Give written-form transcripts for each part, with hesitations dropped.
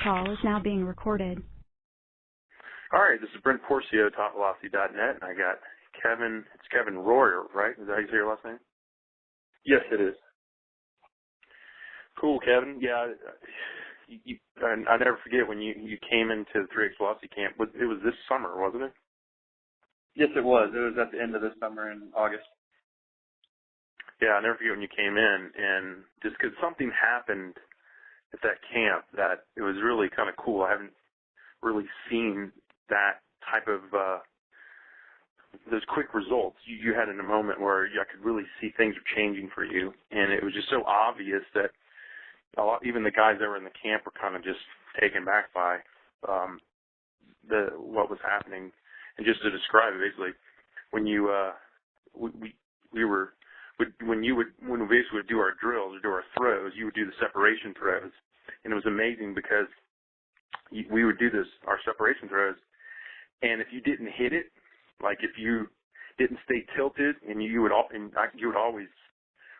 call is now being recorded. All right, this is Brent Porcio, TopVelocity.net, and I got Kevin. It's Kevin Royer, right? Is that how you say your last name? Yes, it is. Cool, Kevin. Yeah, I never forget when you came into the 3X Velocity Camp. It was this summer, wasn't it? Yes, it was. It was at the end of this summer in August. Yeah, I never forget when you came in, and just because something happened at that camp that it was really kind of cool. I haven't really seen that type of those quick results you had in a moment where I could really see things were changing for you, and it was just so obvious that even the guys that were in the camp were kind of just taken back by what was happening. And just to describe it, basically, when you when we basically would do our drills or do our throws, you would do the separation throws, and it was amazing because we would do our separation throws, and if you didn't hit it, like if you didn't stay tilted, and you would always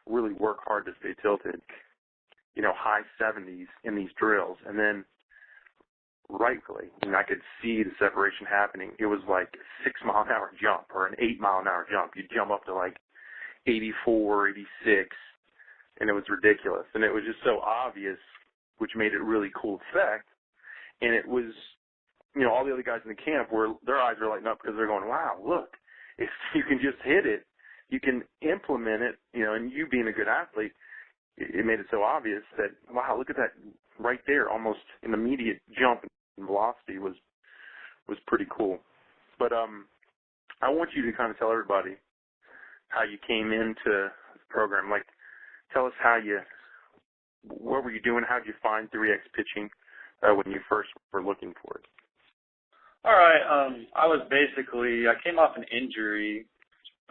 really work hard to stay tilted, high 70s in these drills, and then rightfully, I could see the separation happening. It was like a 6-mile-an-hour jump or an 8-mile-an-hour jump. You'd jump up to like 84, 86, and it was ridiculous. And it was just so obvious, which made it a really cool effect. And it was, all the other guys in the camp their eyes were lighting up because they're going, wow, look, if you can just hit it, you can implement it, and you being a good athlete, it made it so obvious that, wow, look at that right there, almost an immediate jump in velocity was pretty cool. But I want you to kind of tell everybody how you came into the program. Like, tell us what were you doing? How did you find 3X pitching when you first were looking for it? All right. I came off an injury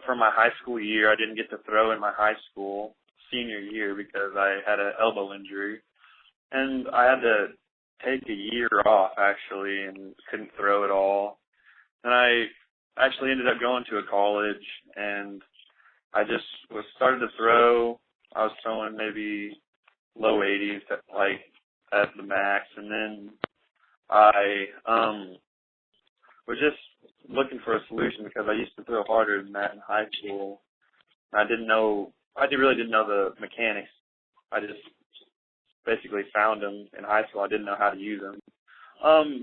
from my high school year. I didn't get to throw in my high school senior year because I had an elbow injury. And I had to take a year off, actually, and couldn't throw at all. And I actually ended up going to a college, and I just started to throw. I was throwing maybe low 80s, at the max. And then I was just looking for a solution because I used to throw harder than that in high school. I really didn't know the mechanics. I just basically found them in high school. I didn't know how to use them.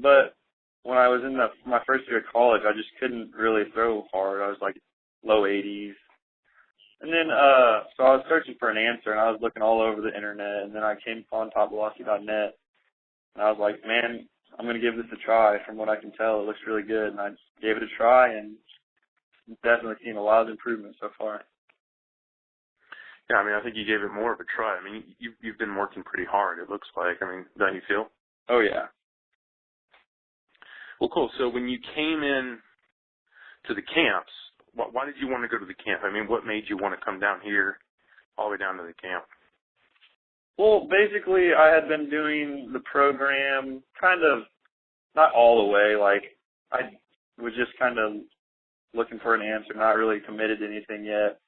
But when I was in my first year of college, I just couldn't really throw hard. I was like low 80s. And then, so I was searching for an answer, and I was looking all over the internet, and then I came upon TopVelocity.net, and I was like, man, I'm going to give this a try. From what I can tell, it looks really good, and I gave it a try, and definitely seen a lot of improvement so far. Yeah, I think you gave it more of a try. You've been working pretty hard, it looks like. Don't you feel? Oh, yeah. Well, cool. So when you came in to the camps, why did you want to go to the camp? What made you want to come down here all the way down to the camp? Well, basically, I had been doing the program kind of not all the way. I was just kind of looking for an answer, not really committed to anything yet.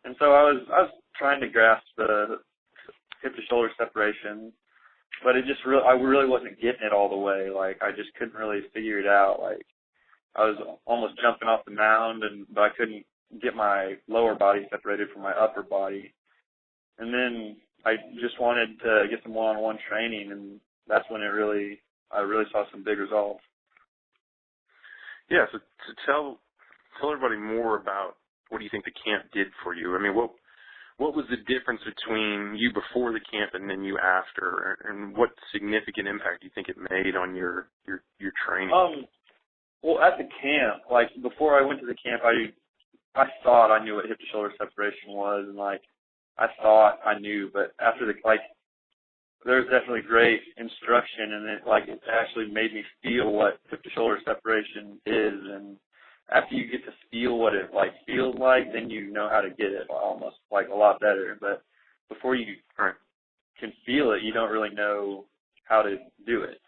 And so I was trying to grasp the hip-to-shoulder separation, but I really wasn't getting it all the way. I just couldn't really figure it out. I was almost jumping off the mound, but I couldn't get my lower body separated from my upper body. And then I just wanted to get some one-on-one training, and that's when I really saw some big results. Yeah, so tell everybody more about what do you think the camp did for you? What was the difference between you before the camp and then you after, and what significant impact do you think it made on your training? Well, at the camp, before I went to the camp, I thought I knew what hip-to-shoulder separation was, and I thought I knew, but after there was definitely great instruction, and it actually made me feel what hip-to-shoulder separation is, and after you get to feel what it feels like, then you know how to get it almost a lot better. But before you can feel it, you don't really know how to do it.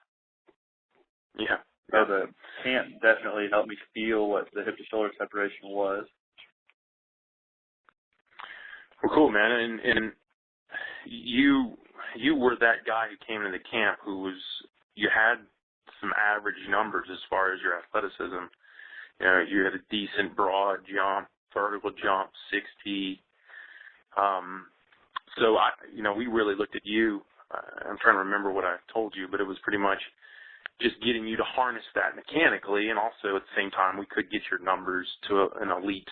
Yeah. So the camp definitely helped me feel what the hip-to-shoulder separation was. Well, cool, man. And you were that guy who came into the camp you numbers as far as your athleticism. You know, you had a decent broad jump, vertical jump, 60. So we really looked at you. I'm trying to remember what I told you, but it was pretty much just getting you to harness that mechanically, and also at the same time we could get your numbers to an elite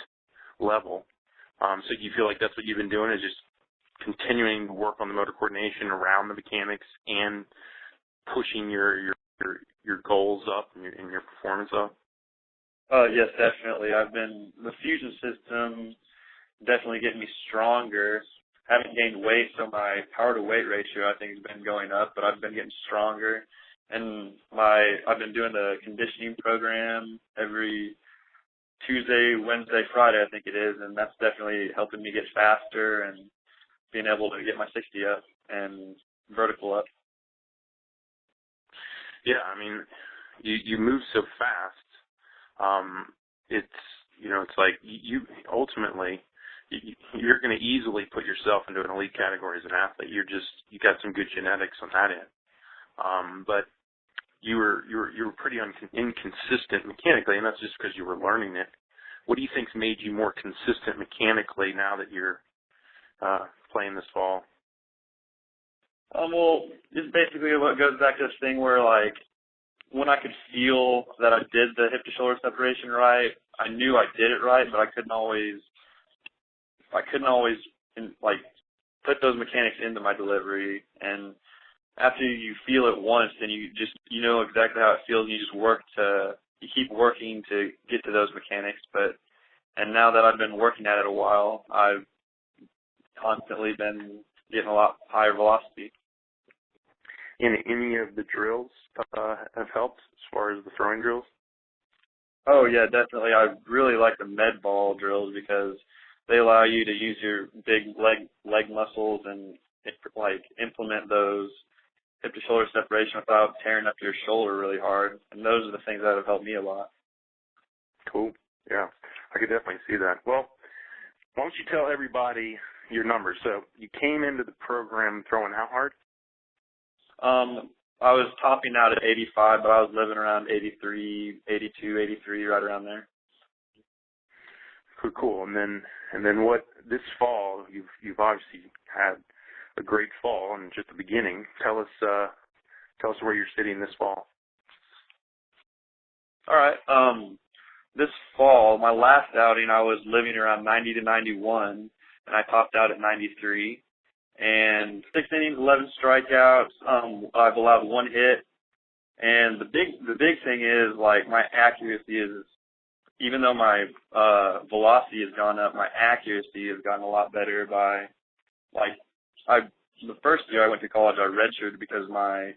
level. So do you feel like that's what you've been doing, is just continuing to work on the motor coordination around the mechanics and pushing your goals up and your performance up? Yes, definitely. The fusion system definitely getting me stronger. Haven't gained weight, so my power to weight ratio I think has been going up, but I've been getting stronger. And I've been doing the conditioning program every Tuesday, Wednesday, Friday, I think it is, and that's definitely helping me get faster and being able to get my 60 up and vertical up. Yeah, I mean, you move so fast. It's like you ultimately you're going to easily put yourself into an elite category as an athlete. You got some good genetics on that end. But you were pretty inconsistent mechanically, and that's just because you were learning it. What do you think's made you more consistent mechanically now that you're playing this fall? Well, it's basically what goes back to this thing where, like, when I could feel that I did the hip to shoulder separation right, I knew I did it right, but I couldn't always put those mechanics into my delivery. And after you feel it once, then you know exactly how it feels, and you keep working to get to those mechanics. And now that I've been working at it a while, I've constantly been getting a lot higher velocity. Any of the drills have helped as far as the throwing drills? Oh yeah, definitely. I really like the med ball drills because they allow you to use your big leg muscles and implement those hip to shoulder separation without tearing up your shoulder really hard. And those are the things that have helped me a lot. Cool. Yeah, I could definitely see that. Well, why don't you tell everybody your numbers? So you came into the program throwing how hard? I was topping out at 85, but I was living around 83, 82, 83, right around there. Cool. And then what this fall? You've obviously had a great fall and just the beginning. Tell us where you're sitting this fall. All right. This fall, my last outing, I was living around 90 to 91, and I topped out at 93. And 6 innings, 11 strikeouts. I've allowed 1 hit. And the big thing is, like, my accuracy is, even though my velocity has gone up, my accuracy has gotten a lot better by, the first year I went to college, I redshirted because my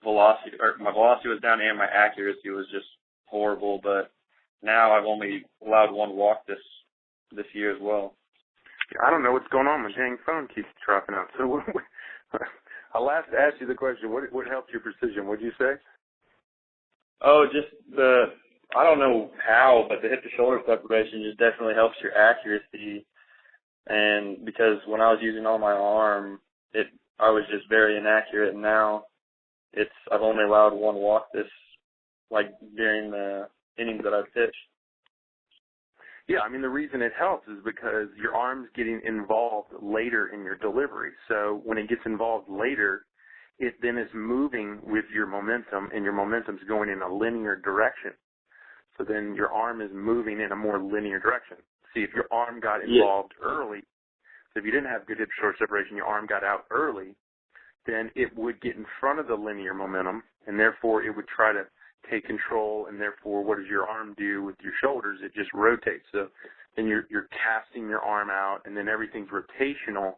velocity was down and my accuracy was just horrible. But now I've only allowed 1 walk this year as well. I don't know what's going on. My dang phone keeps dropping out. So I last asked you the question. What helped your precision? What did you say? Oh, I don't know how, but the hip to shoulder separation just definitely helps your accuracy. And because when I was using all my arm, I was just very inaccurate. And now I've only allowed 1 walk during the innings that I've pitched. Yeah, I mean, the reason it helps is because your arm's getting involved later in your delivery. So when it gets involved later, it then is moving with your momentum, and your momentum's going in a linear direction. So then your arm is moving in a more linear direction. See, if your arm got involved early, so if you didn't have good hip shoulder separation, your arm got out early, then it would get in front of the linear momentum, and therefore it would try to take control, and therefore what does your arm do with your shoulders? It just rotates. So then you're casting your arm out, and then everything's rotational,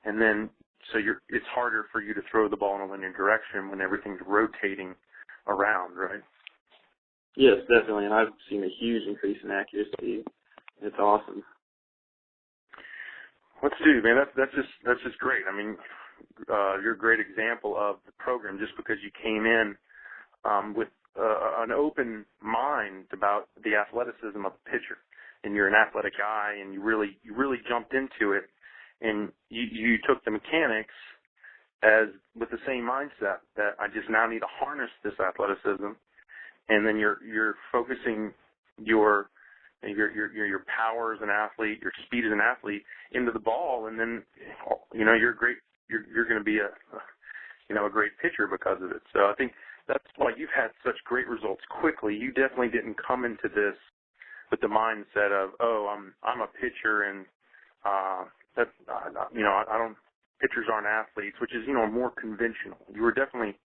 and then it's harder for you to throw the ball in a linear direction when everything's rotating around, right? Yes, definitely, and I've seen a huge increase in accuracy. It's awesome. Let's do, man. That's just great. I mean, you're a great example of the program just because you came in with an open mind about the athleticism of the pitcher, and you're an athletic guy, and you really jumped into it, and you took the mechanics as with the same mindset that I just now need to harness this athleticism, and then you're focusing your power as an athlete, your speed as an athlete into the ball, and then you're going to be a great pitcher because of it. So I think that's why you've had such great results quickly. You definitely didn't come into this with the mindset of, I'm a pitcher, and pitchers aren't athletes, which is more conventional. You were definitely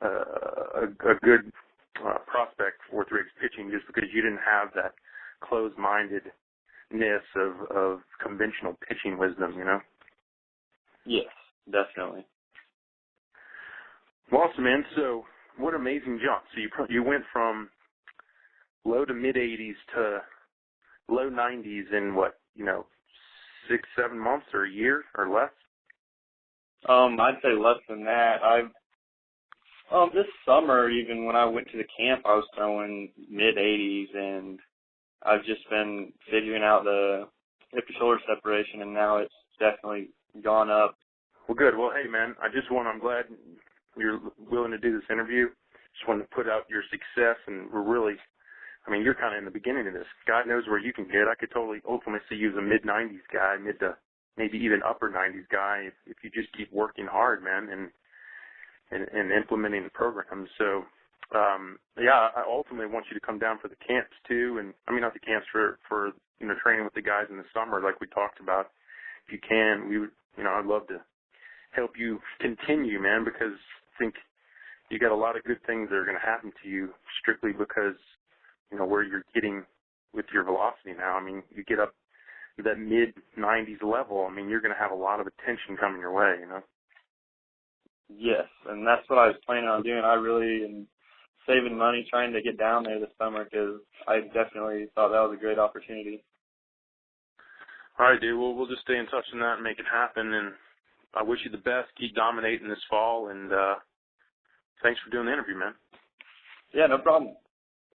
a good prospect for 3X pitching just because you didn't have that closed-mindedness of conventional pitching wisdom, Yes, definitely. Well, awesome, man. So what an amazing jump. So you went from low to mid-80s to low 90s in 6-7 months or a year or less? I'd say less than that. This summer, even when I went to the camp, I was throwing mid-80s, and I've just been figuring out the hip to shoulder separation, and now it's definitely gone up. Well, good. Well, hey, man, I'm glad you're willing to do this interview. Just wanted to put out your success, and you're kind of in the beginning of this. God knows where you can get. I could totally ultimately see you as a mid-90s guy, mid to maybe even upper 90s guy if you just keep working hard, man, and implementing the program. So, I ultimately want you to come down for the camps too, and not the camps for training with the guys in the summer like we talked about. If you can, we would, I'd love to help you continue, man, because I think you got a lot of good things that are going to happen to you strictly because where you're getting with your velocity now. You get up to that mid-90s level, you're going to have a lot of attention coming your way, Yes, and that's what I was planning on doing. I really am saving money trying to get down there this summer because I definitely thought that was a great opportunity. All right, dude. Well, we'll just stay in touch on that and make it happen, and I wish you the best. Keep dominating this fall, and thanks for doing the interview, man. Yeah, no problem.